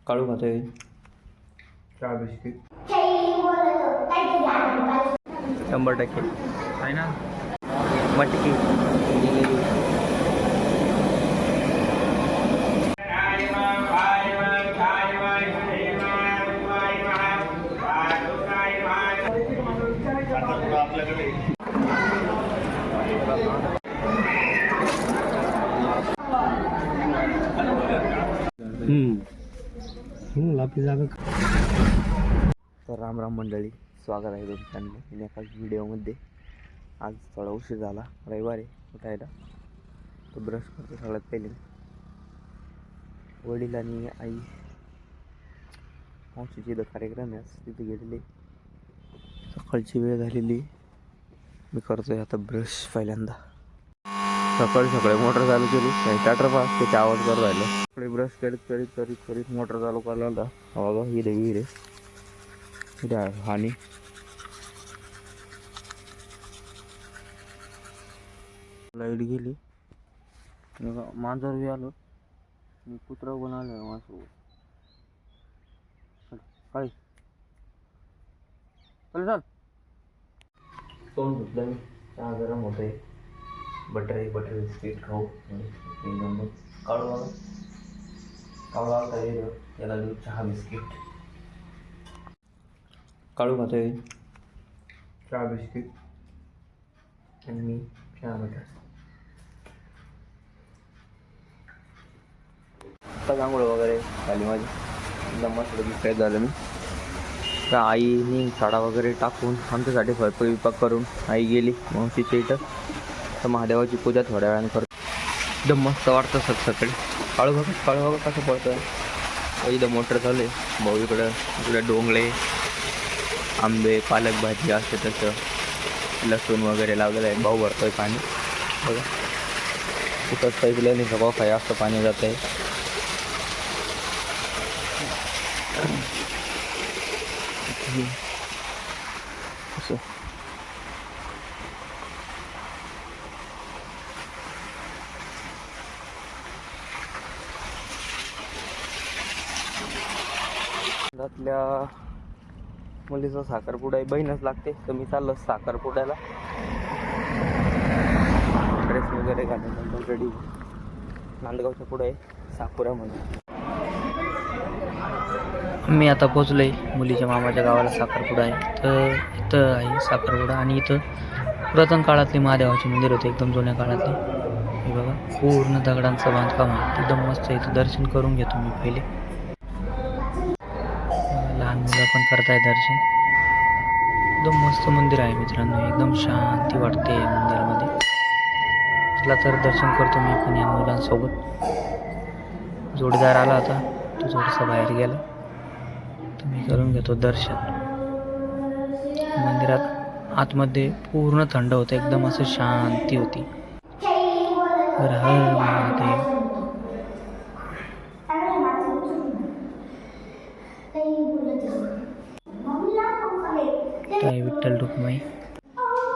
काळू खातोय. चहा बिस्किट 100% आहे ना. मटकी जिलेबी. तर राम राम मंडळी, स्वागत आहे तुमच्या एका व्हिडिओमध्ये. आज थोडा उशीर झाला, रविवार आहे उठायला. तर ब्रश करतो सगळ्यात पहिले. वडील आणि आई मावशीची इथं कार्यक्रम आहे, तिथे गेलेले. सकाळची वेळ झालेली. मी करतोय आता ब्रश पहिल्यांदा. सकाळी सकाळी मोटर चालू केली, स्टार्टर पास त्याचा आवाज करत राहिलो. सकाळी ब्रश करीत करीत करीत करीत मोटर चालू करायला होता. बघा हिरे हिरे हिरे हानी. लाईट गेली, मांजर बी आलो, मी कुत्रा पण आलो माझ्यासोबत. काय चल तोंड धुतलं मी. चहा गरम होतोय. बटर बिस्किट खाऊ एकदम. काढू बघा, काढू आता याला देऊ चहा बिस्किट. काढू खातोय चहा बिस्किट आणि मी चहा बटर. आता आंघोळ वगैरे झाली माझी, एकदम मस्त फ्रेश झालं मी. तर आईनी साडा वगैरे टाकून आमच्यासाठी स्वयंपाक करून आई गेली मावशीच्या इथं. तर महादेवाची पूजा थोड्या वेळाने करतो. एकदम मस्त वाटतं सकाळी. काळू बघा कसं पडतं. इथं मोटर चालू आहे. भाऊ इकडे डोंगळे, आंबे, पालक भाजी असते तसं, लसूण वगैरे लावलेलं आहे. भाऊ भरतोय पाणी बघा. तिथंच पाईपलाईनचं बॉक आहे, असं पाणी जात आहे. असं घरातल्या मुलीचा साखरपुडा बहीणच लागते. तर मी चाललो साखरपुड्याला. ड्रेस वगैरे घालून रेडी. नांदगावच्या पुढे आहे साकुरामध्ये. मी आता पोचलो आहे मुलीच्या मामाच्या गावाला. साखरपुडा आहे, तर इथं आहे साखरपुडा. आणि इथं पुरातन काळातले महादेवाचे मंदिर होते, एकदम जुन्या काळातले. हे बघा, पूर्ण दगडांचं बांधकाम आहे, एकदम मस्त. इथं दर्शन करून घेतो मी पहिले. लहान मुलं पण करताय दर्शन. एकदम मस्त मंदिर आहे मित्रांनो, एकदम शांती वाटते या मंदिरामध्ये. चला तर दर्शन करतो मी पण या मुलांसोबत. जोडीदार आला होता, तो थोडासा बाहेर गेला. तर मी करून घेतो दर्शन. मंदिरात आतमध्ये पूर्ण थंड होतं, एकदम असं शांती होती. हर हर महादेव. ताई विठ्ठल रुक्माई,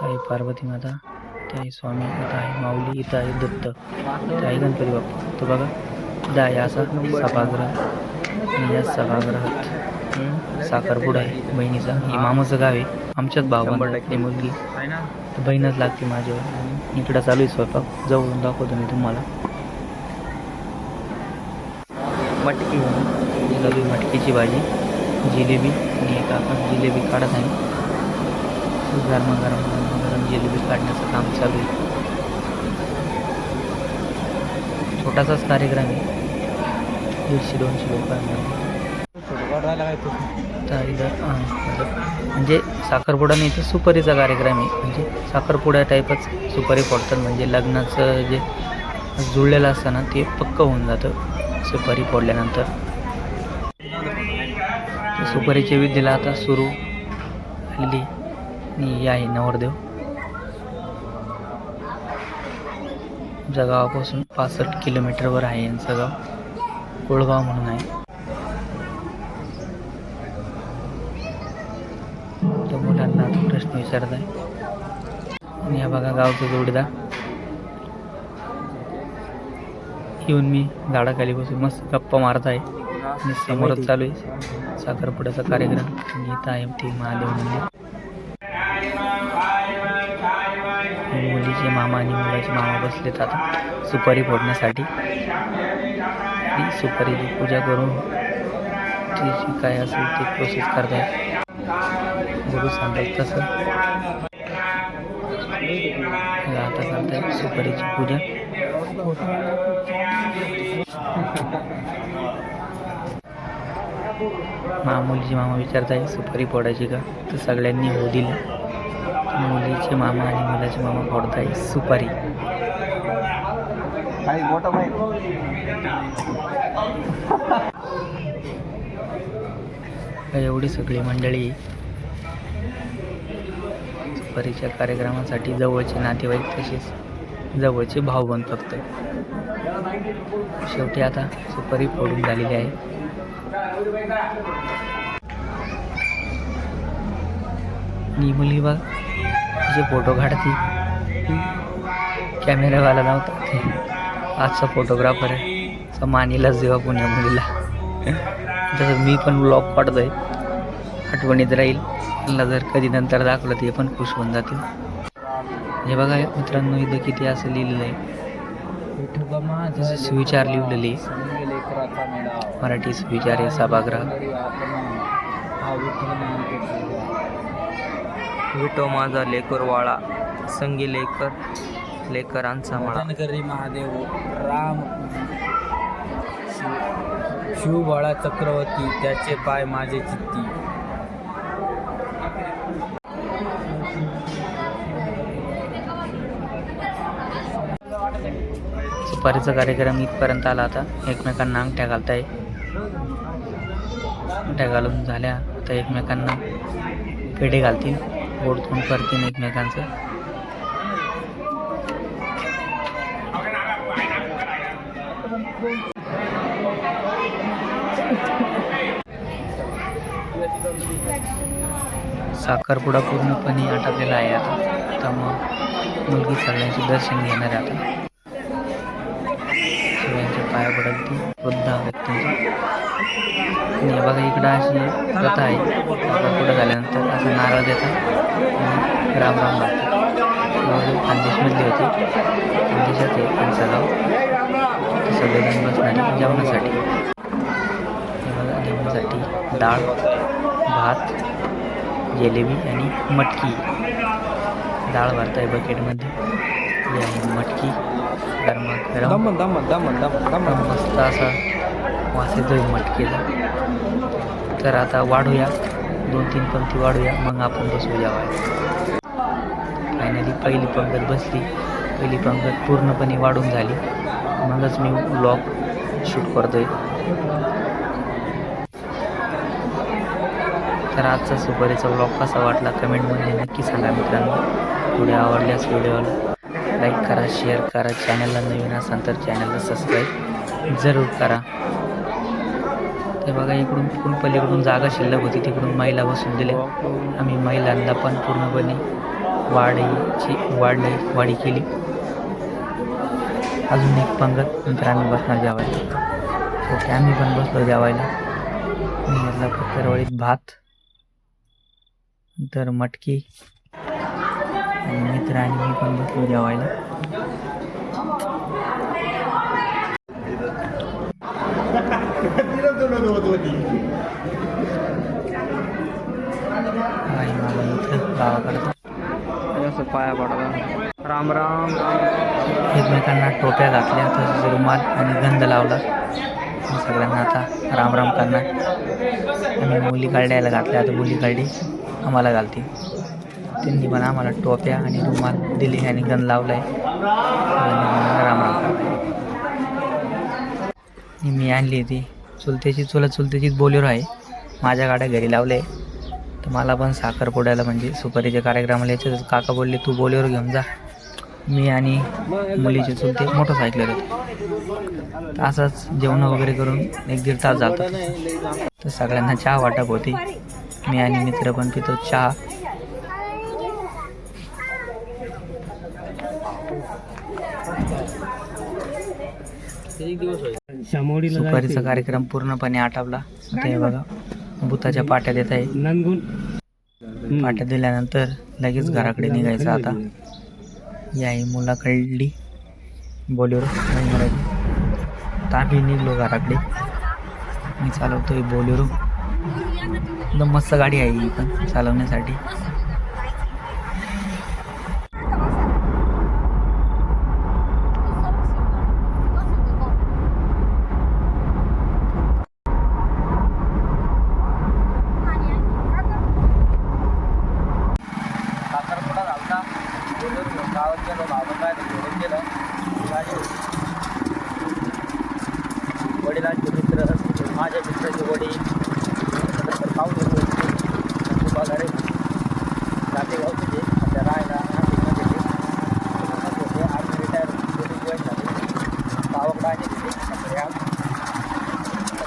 ताई पार्वती माता, ताई स्वामी, इथं आहे माऊली, इथं आहे दत्त, इथं आहे गणपती बाप्पा. तो बघा, इथं आहे असा सभागृह. आणि या सभागृहात साखरपुडा आहे बहिणीचा. ही मामाचं गाव आहे. आमच्याच भावांची मुलगी, तर बहीणच लागते माझ्यावर. इकडं चालू आहे स्वयंपाक, जवळून दाखवतो मी तुम्हाला. मटकी चालू आहे, मटकीची भाजी, जिलेबी. आणि एक आपण जिलेबी काढत आहे. गरम जिलेबी काढण्याचं काम चालू आहे. छोटासाच कार्यक्रम आहे, 150-200 लोकांमध्ये. म्हणजे साखरपुडा नाही तर सुपारीचा कार्यक्रम आहे. म्हणजे साखरपुड्या टाईपच सुपारी फोडतात. म्हणजे लग्नाचं जे जुळलेलं असतं ना, ते पक्क होऊन जातं सुपारी फोडल्यानंतर. सुपारीच्या विधीला आता सुरू झालेली. आणि आहे नवरदेव. आमच्या गावापासून 65 किलोमीटरवर आहे यांचं गाव. कोळगाव म्हणून आहे. तो मुलांना प्रश्न विचारत आहे. आणि हा बघा गावचा जोडीदार. येऊन मी झाडाखाली बसून मस्त गप्पा मारत आहे. आणि समोरच चालू आहे साखरपुड्याचा कार्यक्रम. आणि इथं आहे ते महादेव मंदिर. मुलीचे मामा आणि मुलाचे मामा बसलेत आता सुपारी फोडण्यासाठी. सुपारीची पूजा करून जी काय असेल ते प्रोसेस करतात. गुरु सांगतात तसं आता करताय सुपारीची पूजा. मुलीचे मामा विचारताय सुपारी फोडायची का, तर सगळ्यांनी हो दिली. मुलीचे मामा आणि मुलाचे मामा फोडताय सुपारी. एवढी सगळी मंडळी सुपारीच्या कार्यक्रमासाठी जवळचे नातेवाईक तसेच जवळचे भाऊबंद फक्त. शेवटी आता सुपारी फोडून झालेली आहे. ही मुलगी बघ तिचे फोटो काढती. कॅमेरावाला नव्हता ते आजचा फोटोग्राफर आहे. मानीलाच देवा पुण्या मुलीला. तसं मी पण ब्लॉग काढतोय, आठवणीत राहील. त्यांना जर कधी नंतर दाखवलं ते पण खुश होऊन जातील. हे बघा मित्रांनो इथं किती असं लिहिलेलं आहे. जसं सुविचार लिहिलेले मराठी सुविचार आहे सभागृह. विठो माझा लेकरवाळा संगी लेकरांचा माळा. महादेव राम शिवबाळा चक्रवर्ती त्याचे पाय माझे चित्ती. सुपारीचा कार्यक्रम इथपर्यंत आला. आता एकमेकांना अंगठ्या घालताय. अंगठ्या घालून झाल्या आता एकमेकांना पेढे घालतील, गोड तोंड करतील एकमेकांचं. साखरपुडा पूर्णपणे आटपलेला आहे आता मग मुलगी सगळ्यांचे दर्शन घेणार आहे. आता सगळ्यांच्या पाया पडेल ती वृद्ध व्यक्तींची. आणि बघा इकडं अशी प्रथा आहे, साखरपुडा झाल्यानंतर असं नारळ देतात आणि राम राम लागतात. खानदेशमधली होती, खानदेशात आहे त्यांचा गाव. सगळेजण बसणारे जेवणासाठी. बघा जेवणासाठी डाळ भात जिलेबी आणि मटकी. डाळ भरताय बकेटमध्ये. ही आहे मटकी गरम मस्त असा वास येतोय मटकीला. तर आता वाढूया, 2-3 पंक्ती वाढूया, मग आपण बसू जेवायला. फायनली पहिली पंगत बसली. पहिली पंगत पूर्णपणे वाढून झाली. मगच मी व्लॉग शूट करतोय. तर आजचा सुपारीचा व्लॉग कसा वाटला कमेंटमध्ये नक्की सांगा मित्रांनो. व्हिडिओ आवडल्यास व्हिडिओला लाईक करा, शेअर करा. चॅनलला नवीन असाल तर चॅनलला सबस्क्राईब जरूर करा. ते बघा इकडून पलीकडून जागा शिल्लक होती, तिकडून महिला बसून दिल्या. आम्ही महिलांना पण पूर्णपणे वाढी केली. अजून एक पंगत नंतर आम्ही बसणार जेवायला. ओके आम्ही पण बसलो जेवायला. मी म्हटलं पत्तरवळीत भात, नंतर मटकी आणि मित्र आणि मी पण बसलो जेवायला. आई माझा मित्र गावाकडचा असं पाया पडला राम राम. एकमेकांना टोप्या घातल्या, तसंच रुमाल आणि गंध लावला. सगळ्यांना आता राम राम करणार. आम्ही मुली काढायला घातल्या, आता मुली काढली आम्हाला घालते. त्यांनी पण आम्हाला टोप्या आणि रुमाल दिले आणि गंध लावलाय. राम राम. मी आणली ती चुलत्याचीच बोलेरो आहे. माझ्या गाड्या घरी लावले. तर मला पण साखरपुड्याला म्हणजे सुपारीच्या कार्यक्रमाला यायचं. काका बोलले तू बोलेरो घेऊन जा. मी आणि मुलीचे चुलते मोटरसायकलवर होते. असंच जेवण वगैरे करून 1-1.5 तास जातात. तर सगळ्यांना चहा वाटप होती. मी आणि मित्र पण पितो चहा. एक दिवस होईल. सुपारीचा कार्यक्रम पूर्णपणे आटपला. आता हे बघा भूताच्या पाट्या देत आहे. पाट्या दिल्यानंतर लगेच घराकडे निघायचं. आता ही आहे मुलाकडली बोलेरो. आता आम्ही निघलो घराकडे. मी चालवतोय बोलेरो. एकदम मस्त गाडी आहे ही पण चालवण्यासाठी. साखरपुडा झाला बोलेरो गावात गेलो. भावंड घेऊन गेलं गाडी होती. वडिलांचे मित्र, माझ्या मित्राचे वडील, नंतर पाहुणे वगैरे नातेगावचे जे त्या राहायला नाशिकमध्ये होते. आर्मी रिटायर पोलीस जॉईन झाले. गावाकडं आले तिथे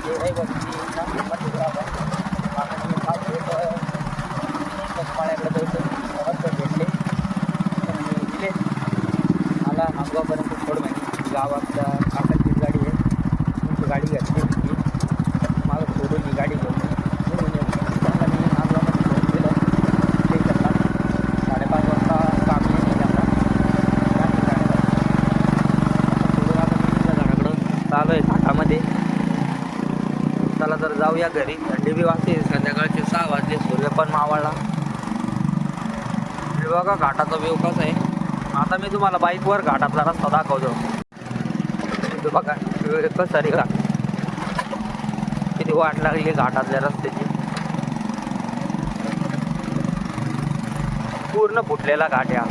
ते नाही बघितली नाशिकमध्ये पाण्याकडे जायचं हजबंड भेटले दिले. मला नांदगावपर्यंत थोड माहिती गावातल्या काकांचीच गाडी आहे. तुमची गाडी घातली मला सोडून ही गाडी घेऊन त्यांना मी नांदगावमध्ये घेऊन गेलं स्टेशनला. 5:30 वाजता काम येईल त्यांना सोडून. आता मी घराकडं चालू आहे घाटामध्ये. चला तर जाऊया घरी. थंडी बी वाजते. संध्याकाळचे 6 वाजले. सूर्य पण मावळला. बघा घाटाचा व्ह्यू कसा आहे. आता मी तुम्हाला बाईकवर घाटातला रस्ता दाखवतो. बघा कसं रे घाट किती वाट लागली घाटातल्या रस्त्याची. पूर्ण फुटलेला घाट या.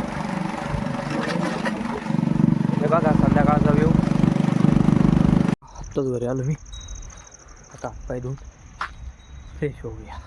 हे बघा संध्याकाळचा व्ह्यू. आत्ताच घरी आलो मी. आता हात पाय धुवून फ्रेश होऊया.